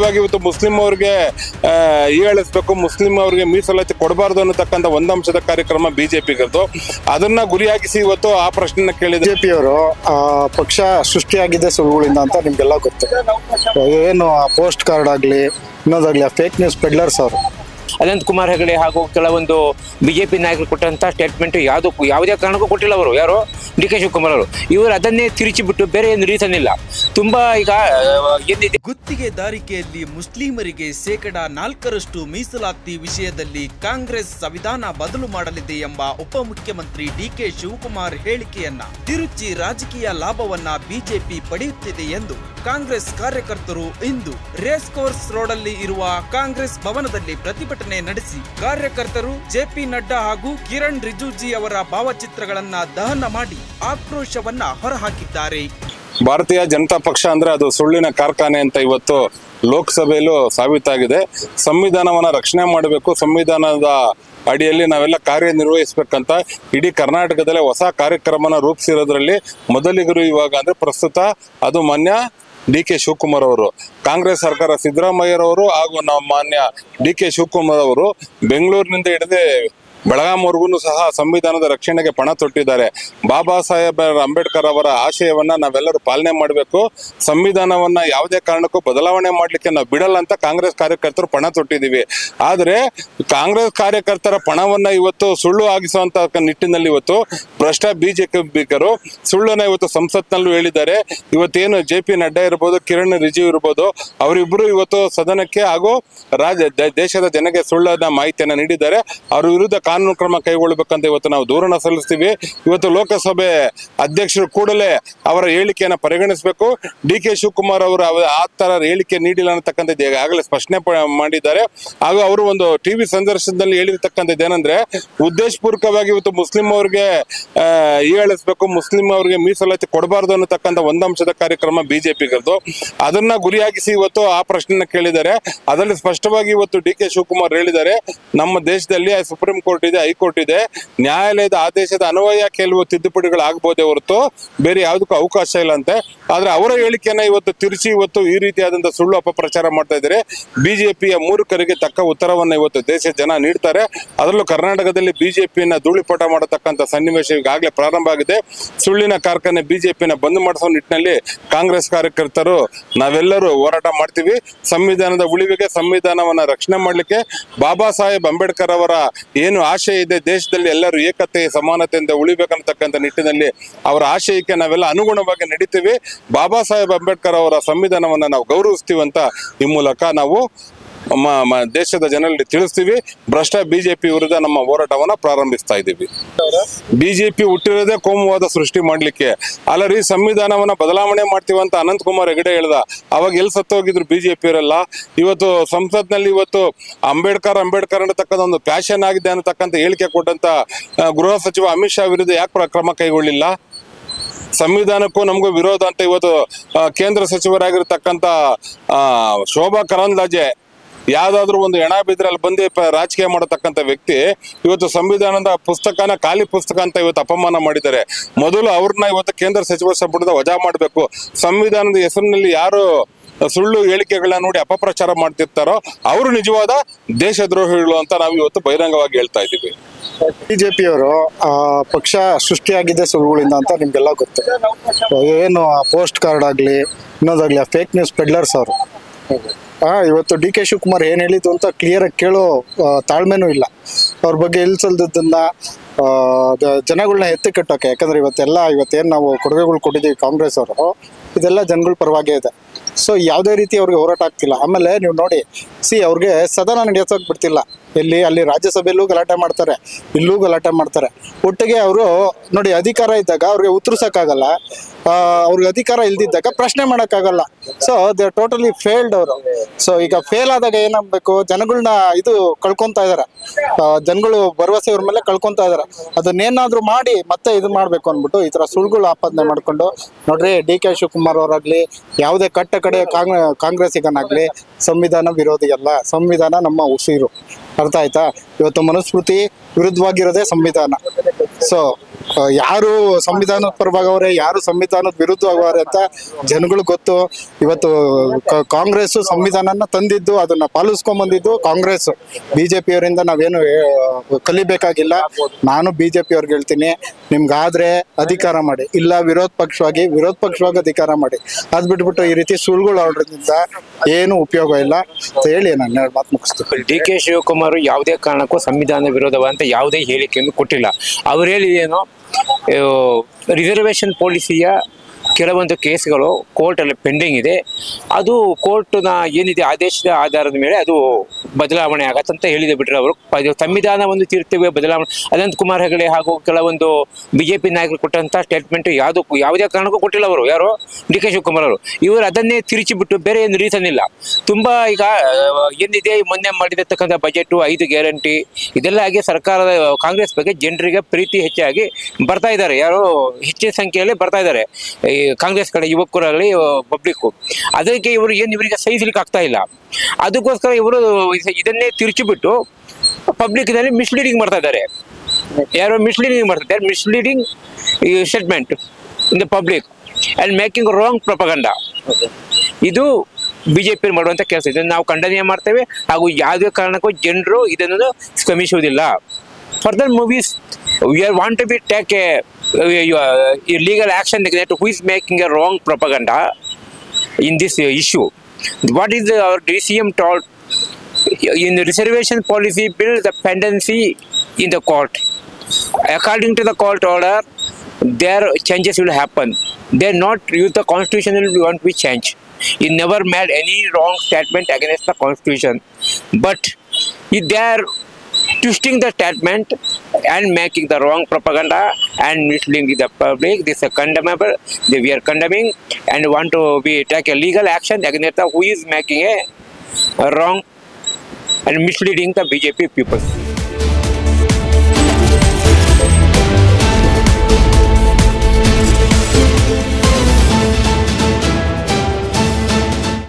ಪೂರ್ವಕವಾಗಿ ಇವತ್ತು ಮುಸ್ಲಿಂ ಅವರಿಗೆ ಹೀಯಾಳಿಸಬೇಕು, ಮುಸ್ಲಿಂ ಅವರಿಗೆ ಮೀಸಲಾತಿ ಕೊಡಬಾರ್ದು ಅನ್ನತಕ್ಕಂಥ ಒಂದಂಶದ ಕಾರ್ಯಕ್ರಮ ಬಿಜೆಪಿಗರದು. ಅದನ್ನ ಗುರಿಯಾಗಿಸಿ ಇವತ್ತು ಆ ಪ್ರಶ್ನೆನ ಕೇಳಿದ ಬಿಜೆಪಿಯವರು ಪಕ್ಷ ಸೃಷ್ಟಿಯಾಗಿದೆ ಸುಳ್ಳುಗಳಿಂದ ಅಂತ ನಿಮ್ಗೆಲ್ಲ ಗೊತ್ತು. ಏನು ಪೋಸ್ಟ್ ಕಾರ್ಡ್ ಆಗಲಿ ಇನ್ನೊಂದಾಗಲಿ ಫೇಕ್ ನ್ಯೂಸ್ ಪೆಡ್ಲರ್ಸ್ ಅವರು ಅನಂತ್ ಕುಮಾರ್ ಹೆಗಡೆ ಹಾಗೂ ಕೆಲವೊಂದು ಬಿಜೆಪಿ ನಾಯಕರು ಕೊಟ್ಟಂತ ಸ್ಟೇಟ್ಮೆಂಟ್ ಯಾವುದೇ ಕಾರಣಕ್ಕೂ ಕೊಟ್ಟಿಲ್ಲ. ಅವರು ಯಾರು ಡಿ ಕೆ ಶಿವಕುಮಾರ್ ಅವರು ಇವರು ಅದನ್ನೇ ತಿರುಚಿಬಿಟ್ಟು ಬೇರೆ ಏನು ರೀಸನ್ ಇಲ್ಲ. ತುಂಬಾ ಈಗ ಗುತ್ತಿಗೆದಾರಿಕೆಯಲ್ಲಿ ಮುಸ್ಲಿಮರಿಗೆ 4% ಮೀಸಲಾತಿ ವಿಷಯದಲ್ಲಿ ಕಾಂಗ್ರೆಸ್ ಸಂವಿಧಾನ ಬದಲು ಮಾಡಲಿದೆ ಎಂಬ ಉಪಮುಖ್ಯಮಂತ್ರಿ ಡಿಕೆ ಶಿವಕುಮಾರ್ ಹೇಳಿಕೆಯನ್ನ ತಿರುಚಿ ರಾಜಕೀಯ ಲಾಭವನ್ನ ಬಿಜೆಪಿ ಪಡೆಯುತ್ತಿದೆ ಎಂದು ಕಾಂಗ್ರೆಸ್ ಕಾರ್ಯಕರ್ತರು ಇಂದು ರೇಸ್ ಕೋರ್ಸ್ ರೋಡಲ್ಲಿ ಇರುವ ಕಾಂಗ್ರೆಸ್ ಭವನದಲ್ಲಿ ಪ್ರತಿಭಟನೆ ನಡೆಸಿ ಕಾರ್ಯಕರ್ತರು ಜೆಪಿ ನಡ್ಡಾ ಹಾಗೂ ಕಿರಣ್ ರಿಜಿಜು ಅವರ ಭಾವಚಿತ್ರಗಳನ್ನ ದಹನ ಮಾಡಿ ಆಕ್ರೋಶವನ್ನ ಹೊರಹಾಕಿದ್ದಾರೆ. ಭಾರತೀಯ ಜನತಾ ಪಕ್ಷ ಅಂದ್ರೆ ಅದು ಸುಳ್ಳಿನ ಕಾರ್ಖಾನೆ ಅಂತ ಇವತ್ತು ಲೋಕಸಭೆಯಲ್ಲೂ ಸಾಬೀತಾಗಿದೆ. ಸಂವಿಧಾನವನ್ನ ರಕ್ಷಣೆ ಮಾಡಬೇಕು, ಸಂವಿಧಾನದ ಅಡಿಯಲ್ಲಿ ನಾವೆಲ್ಲ ಕಾರ್ಯನಿರ್ವಹಿಸಬೇಕಂತ ಇಡೀ ಕರ್ನಾಟಕದಲ್ಲೇ ಹೊಸ ಕಾರ್ಯಕ್ರಮನ ರೂಪಿಸಿರೋದ್ರಲ್ಲಿ ಮೊದಲಿಗರು ಇವಾಗ ಅಂದ್ರೆ ಪ್ರಸ್ತುತ ಅದು ಮಾನ್ಯ ಡಿ ಕೆ ಶಿವಕುಮಾರ್ ಅವರು, ಕಾಂಗ್ರೆಸ್ ಸರ್ಕಾರ ಸಿದ್ದರಾಮಯ್ಯರವರು ಹಾಗೂ ನಮ್ಮ ಮಾನ್ಯ ಡಿ ಕೆ ಶಿವಕುಮಾರ್ ಅವರು ಬೆಂಗಳೂರಿನಿಂದ ಹಿಡಿದು ಬೆಳಗಾಂವರೆಗೂ ಸಹ ಸಂವಿಧಾನದ ರಕ್ಷಣೆಗೆ ಪಣ ತೊಟ್ಟಿದ್ದಾರೆ. ಬಾಬಾ ಸಾಹೇಬ್ ಅಂಬೇಡ್ಕರ್ ಅವರ ಆಶಯವನ್ನ ನಾವೆಲ್ಲರೂ ಪಾಲನೆ ಮಾಡಬೇಕು, ಸಂವಿಧಾನವನ್ನ ಯಾವುದೇ ಕಾರಣಕ್ಕೂ ಬದಲಾವಣೆ ಮಾಡ್ಲಿಕ್ಕೆ ನಾವು ಬಿಡಲ್ಲ ಅಂತ ಕಾಂಗ್ರೆಸ್ ಕಾರ್ಯಕರ್ತರು ಪಣ ತೊಟ್ಟಿದ್ದೀವಿ. ಆದ್ರೆ ಕಾಂಗ್ರೆಸ್ ಕಾರ್ಯಕರ್ತರ ಪಣವನ್ನ ಇವತ್ತು ಸುಳ್ಳು ಆಗಿಸುವಂತ ನಿಟ್ಟಿನಲ್ಲಿ ಇವತ್ತು ಭ್ರಷ್ಟ ಬಿಜೆಪಿಗರು ಸುಳ್ಳನ್ನ ಇವತ್ತು ಸಂಸತ್ನಲ್ಲೂ ಹೇಳಿದ್ದಾರೆ. ಇವತ್ತೇನು ಜೆ.ಪಿ. ನಡ್ಡಾ ಇರ್ಬೋದು, ಕಿರಣ್ ರಿಜಿಜು ಇರ್ಬೋದು, ಅವರಿಬ್ಬರು ಇವತ್ತು ಸದನಕ್ಕೆ ಹಾಗೂ ದೇಶದ ಜನಕ್ಕೆ ಸುಳ್ಳನ್ನ ಮಾಹಿತಿಯನ್ನ ನೀಡಿದ್ದಾರೆ. ಅವ್ರ ವಿರುದ್ಧ ಕಾನೂನು ಕ್ರಮ ಕೈಗೊಳ್ಳಬೇಕಂತ ಇವತ್ತು ನಾವು ದೂರನ್ನ ಸಲ್ಲಿಸ್ತೀವಿ. ಇವತ್ತು ಲೋಕಸಭೆ ಅಧ್ಯಕ್ಷರು ಕೂಡಲೇ ಅವರ ಹೇಳಿಕೆಯನ್ನ ಪರಿಗಣಿಸಬೇಕು. ಡಿ ಕೆ ಶಿವಕುಮಾರ್ ಅವರು ಆ ತರ ಹೇಳಿಕೆ ನೀಡಿಲ್ಲ ಅನ್ನತಕ್ಕಂಥದ್ದು ಈಗಾಗಲೇ ಸ್ಪಷ್ಟನೆ ಮಾಡಿದ್ದಾರೆ. ಹಾಗೂ ಅವರು ಒಂದು ಟಿವಿ ಸಂದರ್ಶನದಲ್ಲಿ ಹೇಳಿರ್ತಕ್ಕಂಥದ್ದು ಏನಂದ್ರೆ, ಉದ್ದೇಶಪೂರ್ವಕವಾಗಿ ಇವತ್ತು ಮುಸ್ಲಿಂ ಅವರಿಗೆ ಹೀಯಾಳಿಸಬೇಕು, ಮುಸ್ಲಿಂ ಅವರಿಗೆ ಮೀಸಲಾತಿ ಕೊಡಬಾರ್ದು ಅನ್ನತಕ್ಕಂಥ ಒಂದಂಶದ ಕಾರ್ಯಕ್ರಮ ಬಿಜೆಪಿಗರದು. ಅದನ್ನ ಗುರಿಯಾಗಿಸಿ ಇವತ್ತು ಆ ಪ್ರಶ್ನೆನ ಕೇಳಿದ್ದಾರೆ. ಅದರಲ್ಲಿ ಸ್ಪಷ್ಟವಾಗಿ ಇವತ್ತು ಡಿ ಕೆ ಶಿವಕುಮಾರ್ ಹೇಳಿದ್ದಾರೆ, ನಮ್ಮ ದೇಶದಲ್ಲಿ ಸುಪ್ರೀಂ ಕೋರ್ಟ್ ಇದೆ, ಹೈಕೋರ್ಟ್ ಇದೆ, ನ್ಯಾಯಾಲಯದ ಆದೇಶದ ಅನ್ವಯ ಕೆಲವು ತಿದ್ದುಪಡಿಗಳು ಆಗ್ಬೋದೇ ಹೊರತು ಬೇರೆ ಯಾವುದಕ್ಕೂ ಅವಕಾಶ ಇಲ್ಲ ಅಂತೆ. ಆದ್ರೆ ಅವರ ಹೇಳಿಕೆಯನ್ನ ಇವತ್ತು ತಿರುಚಿ ಇವತ್ತು ಈ ರೀತಿಯಾದಂತಹ ಸುಳ್ಳು ಅಪಪ್ರಚಾರ ಮಾಡ್ತಾ ಇದ್ದಾರೆ. ಬಿಜೆಪಿಯ ಮೂರ್ಖರಿಗೆ ತಕ್ಕ ಉತ್ತರವನ್ನ ಇವತ್ತು ದೇಶದ ಜನ ನೀಡ್ತಾರೆ. ಅದರಲ್ಲೂ ಕರ್ನಾಟಕದಲ್ಲಿ ಬಿಜೆಪಿಯನ್ನ ಧೂಳಿಪಟ ಮಾಡತಕ್ಕಂಥ ಸನ್ನಿವೇಶ ಈಗಾಗಲೇ ಪ್ರಾರಂಭ ಆಗಿದೆ. ಸುಳ್ಳಿನ ಕಾರ್ಖಾನೆ ಬಿಜೆಪಿನ ಬಂದ್ ಮಾಡಿಸೋ ನಿಟ್ಟಿನಲ್ಲಿ ಕಾಂಗ್ರೆಸ್ ಕಾರ್ಯಕರ್ತರು ನಾವೆಲ್ಲರೂ ಹೋರಾಟ ಮಾಡ್ತೀವಿ. ಸಂವಿಧಾನದ ಉಳಿವಿಗೆ, ಸಂವಿಧಾನವನ್ನ ರಕ್ಷಣೆ ಮಾಡ್ಲಿಕ್ಕೆ, ಬಾಬಾ ಸಾಹೇಬ್ ಅಂಬೇಡ್ಕರ್ ಅವರ ಏನು ಆಶಯ ಇದೆ, ದೇಶದಲ್ಲಿ ಎಲ್ಲರೂ ಏಕತೆ ಸಮಾನತೆಯಿಂದ ಉಳಿಬೇಕಂತಕ್ಕಂಥ ನಿಟ್ಟಿನಲ್ಲಿ ಅವರ ಆಶಯಕ್ಕೆ ನಾವೆಲ್ಲ ಅನುಗುಣವಾಗಿ ನಡೀತೀವಿ. ಬಾಬಾ ಸಾಹೇಬ್ ಅಂಬೇಡ್ಕರ್ ಅವರ ಸಂವಿಧಾನವನ್ನ ನಾವು ಗೌರವಿಸ್ತೀವಿ ಅಂತ ಈ ಮೂಲಕ ನಾವು ದೇಶದ ಜನರಲ್ಲಿ ತಿಳಿಸ್ತೀವಿ. ಭ್ರಷ್ಟ ಬಿಜೆಪಿ ವಿರುದ್ಧ ನಮ್ಮ ಹೋರಾಟವನ್ನ ಪ್ರಾರಂಭಿಸ್ತಾ ಇದ್ದೀವಿ. ಬಿಜೆಪಿ ಹುಟ್ಟಿರೋದೇ ಕೋಮುವಾದ ಸೃಷ್ಟಿ ಮಾಡ್ಲಿಕ್ಕೆ. ಅಲ್ಲರಿ, ಸಂವಿಧಾನವನ್ನ ಬದಲಾವಣೆ ಮಾಡ್ತೀವಿ ಅಂತ ಅನಂತ್ ಕುಮಾರ್ ಹೆಗಡೆ ಹೇಳ್ದ. ಅವಾಗ ಎಲ್ಲಿ ಸತ್ತೋಗಿದ್ರು ಬಿಜೆಪಿ ಅವರೆಲ್ಲ? ಇವತ್ತು ಸಂಸತ್ನಲ್ಲಿ ಇವತ್ತು ಅಂಬೇಡ್ಕರ್ ಅನ್ನತಕ್ಕಂಥ ಒಂದು ಪ್ಯಾಷನ್ ಆಗಿದೆ ಅನ್ನತಕ್ಕಂಥ ಹೇಳಿಕೆ ಕೊಟ್ಟಂತ ಗೃಹ ಸಚಿವ ಅಮಿತ್ ಶಾ ವಿರುದ್ಧ ಯಾಕೆ ಕ್ರಮ ಕೈಗೊಳ್ಳಿಲ್ಲ? ಸಂವಿಧಾನಕ್ಕೂ ನಮಗೂ ವಿರೋಧ ಅಂತ ಇವತ್ತು ಕೇಂದ್ರ ಸಚಿವರಾಗಿರ್ತಕ್ಕಂಥ ಶೋಭಾ ಕರಂದ್ಲಾಜೆ ಯಾವ್ದಾದ್ರು ಒಂದು ಹೆಣ ಬಿದ್ರಲ್ಲಿ ಬಂದು ರಾಜಕೀಯ ಮಾಡತಕ್ಕಂಥ ವ್ಯಕ್ತಿ ಇವತ್ತು ಸಂವಿಧಾನದ ಪುಸ್ತಕನ ಖಾಲಿ ಪುಸ್ತಕ ಅಂತ ಇವತ್ತು ಅಪಮಾನ ಮಾಡಿದ್ದಾರೆ. ಮೊದಲು ಅವ್ರನ್ನ ಇವತ್ತು ಕೇಂದ್ರ ಸಚಿವ ಸಂಪುಟದ ವಜಾ ಮಾಡಬೇಕು. ಸಂವಿಧಾನದ ಹೆಸರಿನಲ್ಲಿ ಯಾರು ಸುಳ್ಳು ಹೇಳಿಕೆಗಳನ್ನ ನೋಡಿ ಅಪಪ್ರಚಾರ ಮಾಡ್ತಿರ್ತಾರೋ ಅವರು ನಿಜವಾದ ದೇಶದ್ರೋಹಿಗಳು ಅಂತ ನಾವು ಇವತ್ತು ಬಹಿರಂಗವಾಗಿ ಹೇಳ್ತಾ ಇದ್ದೀವಿ. ಬಿಜೆಪಿಯವರು ಪಕ್ಷ ಸೃಷ್ಟಿಯಾಗಿದೆ ಸುಳ್ಳುಗಳಿಂದ ಅಂತ ನಿಮ್ಗೆಲ್ಲ ಗೊತ್ತು. ಏನು ಪೋಸ್ಟ್ ಕಾರ್ಡ್ ಆಗಲಿ ಇನ್ನೊಂದಾಗಲಿ ಫೇಕ್ ನ್ಯೂಸ್ ಪೆಡ್ಲರ್ಸ್ ಅವರು ಇವತ್ತು ಡಿ ಕೆ ಶಿವಕುಮಾರ್ ಏನು ಹೇಳಿದ್ದು ಅಂತ ಕ್ಲಿಯರಾಗಿ ಕೇಳೋ ತಾಳ್ಮೆನೂ ಇಲ್ಲ. ಅವ್ರ ಬಗ್ಗೆ ಇಲ್ಸಲ್ದನ್ನ ಜನಗಳನ್ನ ಎತ್ತಿ ಕಟ್ಟೋಕೆ. ಯಾಕಂದ್ರೆ ಇವತ್ತೇನು ನಾವು ಕೊಡುಗೆಗಳು ಕೊಟ್ಟಿದ್ದೀವಿ ಕಾಂಗ್ರೆಸ್ ಅವರು, ಇದೆಲ್ಲ ಜನಗಳ ಪರವಾಗೇ ಇದೆ. ಸೊ ಯಾವುದೇ ರೀತಿ ಅವ್ರಿಗೆ ಹೋರಾಟ ಆಗ್ತಿಲ್ಲ. ಆಮೇಲೆ ನೀವು ನೋಡಿ, ಅವ್ರಿಗೆ ಸದನ ನಡೆಯೋಕೆ ಬಿಡ್ತಿಲ್ಲ. ಅಲ್ಲಿ ರಾಜ್ಯಸಭೆಯಲ್ಲೂ ಗಲಾಟೆ ಮಾಡ್ತಾರೆ, ಇಲ್ಲೂ ಗಲಾಟೆ ಮಾಡ್ತಾರೆ. ಒಟ್ಟಿಗೆ ಅವರು ನೋಡಿ, ಅಧಿಕಾರ ಇದ್ದಾಗ ಅವ್ರಿಗೆ ಉತ್ತರಿಸೋಕ್ಕಾಗಲ್ಲ, ಅವ್ರಿಗೆ ಅಧಿಕಾರ ಇಲ್ದಿದ್ದಾಗ ಪ್ರಶ್ನೆ ಮಾಡೋಕ್ಕಾಗಲ್ಲ. So they are totally failed ಅವರು. ಸೊ ಈಗ ಫೇಲ್ ಆದಾಗ ಏನಾಗಬೇಕು, ಜನಗಳನ್ನ ಕಳ್ಕೊತಾ ಇದಾರೆ, ಜನಗಳು ಭರವಸೆ ಇವ್ರ ಮೇಲೆ ಕಳ್ಕೊತಾ ಇದಾರೆ. ಅದನ್ನೇನಾದ್ರೂ ಮಾಡಿ ಮತ್ತೆ ಇದು ಮಾಡ್ಬೇಕು ಅಂದ್ಬಿಟ್ಟು ಈ ತರ ಸುಳ್ಳುಗಳು ಆಪಾದನೆ ಮಾಡ್ಕೊಂಡು ನೋಡ್ರಿ, ಡಿ ಕೆ ಶಿವಕುಮಾರ್ ಅವರಾಗ್ಲಿ ಯಾವುದೇ ಕಟ್ಟ ಕಡೆ ಕಾಂಗ್ರೆಸ್ಸಿಗನಾಗ್ಲಿ ಸಂವಿಧಾನ ವಿರೋಧಿ ಅಲ್ಲ. ಸಂವಿಧಾನ ನಮ್ಮ ಉಸಿರು, ಅರ್ಥ ಆಯ್ತಾ? ಇವತ್ತು ಮನುಸ್ಮೃತಿ ವಿರುದ್ಧವಾಗಿರೋದೇ ಸಂವಿಧಾನ. ಸೊ ಯಾರು ಸಂವಿಧಾನದ ಪರವಾಗವ್ರೆ, ಯಾರು ಸಂವಿಧಾನದ ವಿರುದ್ಧವಾಗವ್ರೆ ಅಂತ ಜನಗಳು ಗೊತ್ತು. ಇವತ್ತು ಕಾಂಗ್ರೆಸ್ ಸಂವಿಧಾನನ ತಂದಿದ್ದು, ಅದನ್ನ ಪಾಲಿಸ್ಕೊಂಡ್ ಬಂದಿದ್ದು ಕಾಂಗ್ರೆಸ್. ಬಿಜೆಪಿ ಅವರಿಂದ ನಾವೇನು ಕಲಿಬೇಕಾಗಿಲ್ಲ. ನಾನು ಬಿಜೆಪಿ ಅವ್ರಿಗೆ ಹೇಳ್ತೀನಿ, ನಿಮ್ಗಾದ್ರೆ ಅಧಿಕಾರ ಮಾಡಿ, ಇಲ್ಲ ವಿರೋಧ ಪಕ್ಷವಾಗಿ ಅಧಿಕಾರ ಮಾಡಿ. ಅದ್ ಬಿಟ್ಬಿಟ್ಟು ಈ ರೀತಿ ಸುಳ್ಳುಗಳು ಆಡೋದ್ರಿಂದ ಏನು ಉಪಯೋಗ ಇಲ್ಲ ಅಂತ ಹೇಳಿ ನಾನು ಮಾತು ಮುಗಿಸ್ತೀನಿ. ಡಿ ಕೆ ಶಿವಕುಮಾರ್ ಯಾವುದೇ ಕಾರಣಕ್ಕೂ ಸಂವಿಧಾನ ವಿರೋಧವಂತ ಯಾವುದೇ ಹೇಳಿಕೆಯನ್ನು ಕೊಟ್ಟಿಲ್ಲ. ಅವ್ರು ಹೇಳಿದೇನೋ ರಿಸರ್ವೇಷನ್ ಪಾಲಿಸಿಯ ಕೆಲವೊಂದು ಕೇಸ್ಗಳು ಕೋರ್ಟಲ್ಲಿ ಪೆಂಡಿಂಗ್ ಇದೆ, ಅದು ಕೋರ್ಟ್ನ ಏನಿದೆ ಆದೇಶದ ಆಧಾರದ ಮೇಲೆ ಅದು ಬದಲಾವಣೆ ಆಗತ್ತಂತ ಹೇಳಿದೆ ಬಿಟ್ರೆ ಅವರು ಸಂವಿಧಾನವನ್ನು ತಿರುತ್ತೇವೆ ಬದಲಾವಣೆ. ಅನಂತ್ ಕುಮಾರ್ ಹೆಗಡೆ ಹಾಗೂ ಕೆಲವೊಂದು ಬಿಜೆಪಿ ನಾಯಕರು ಕೊಟ್ಟಂತ ಸ್ಟೇಟ್ಮೆಂಟ್ ಯಾವುದೇ ಕಾರಣಕ್ಕೂ ಕೊಟ್ಟಿಲ್ಲ ಅವರು, ಯಾರು ಡಿ ಕೆ ಶಿವಕುಮಾರ್ ಅವರು. ಇವರು ಅದನ್ನೇ ತಿರುಚಿಬಿಟ್ಟು ಬೇರೆ ಏನು ರೀಸನ್ ಇಲ್ಲ. ತುಂಬಾ ಈಗ ಏನಿದೆ ಮೊನ್ನೆ ಮಾಡಿರತಕ್ಕಂಥ ಬಜೆಟ್ 5 ಗ್ಯಾರಂಟಿ ಇದೆಲ್ಲ ಆಗಿ ಸರ್ಕಾರದ ಕಾಂಗ್ರೆಸ್ ಬಗ್ಗೆ ಜನರಿಗೆ ಪ್ರೀತಿ ಹೆಚ್ಚಾಗಿ ಬರ್ತಾ ಇದ್ದಾರೆ, ಯಾರು ಹೆಚ್ಚಿನ ಸಂಖ್ಯೆಯಲ್ಲಿ ಬರ್ತಾ ಇದ್ದಾರೆ ಈ ಕಾಂಗ್ರೆಸ್ ಕಡೆ ಯುವಕರಲ್ಲಿ ಪಬ್ಲಿಕ್. ಅದಕ್ಕೆ ಇವರು ಇವರಿಗೆ ಸಹಿಸಲಿಕ್ಕೆ ಆಗ್ತಾ ಇಲ್ಲ. ಅದಕ್ಕೋಸ್ಕರ ಇವರು ಇದನ್ನೇ ತಿರುಚಿಬಿಟ್ಟು ಪಬ್ಲಿಕ್ ನಲ್ಲಿ ಮಿಸ್ಲೀಡಿಂಗ್ ಮಾಡ್ತಾ ಇದ್ದಾರೆ. ಯಾರು ಮಿಸ್ಲೀಡಿಂಗ್ ಮಾಡ್ತಾರೆ, misleading statement in the public and making wrong propaganda. ಇದು ಬಿಜೆಪಿ ಮಾಡುವಂತ ಕೆಲಸ. ಇದನ್ನು ನಾವು ಖಂಡನೆ ಮಾಡ್ತೇವೆ ಹಾಗೂ ಯಾವುದೇ ಕಾರಣಕ್ಕೂ ಜನರು ಇದನ್ನು ಶ್ರಮಿಸುವುದಿಲ್ಲ. Further movies, we want to be take a legal action against who is making a wrong propaganda in this issue. What is our DCM told in the reservation policy bill? The pendency in the court. According to the court order, their changes will happen. They not use the constitution will want to be changed. He never made any wrong statement against the constitution, but if they are twisting the statement and making the wrong propaganda and misleading the public, this is condemnable. We are condemning and want to take a legal action against who is making a wrong and misleading the BJP people.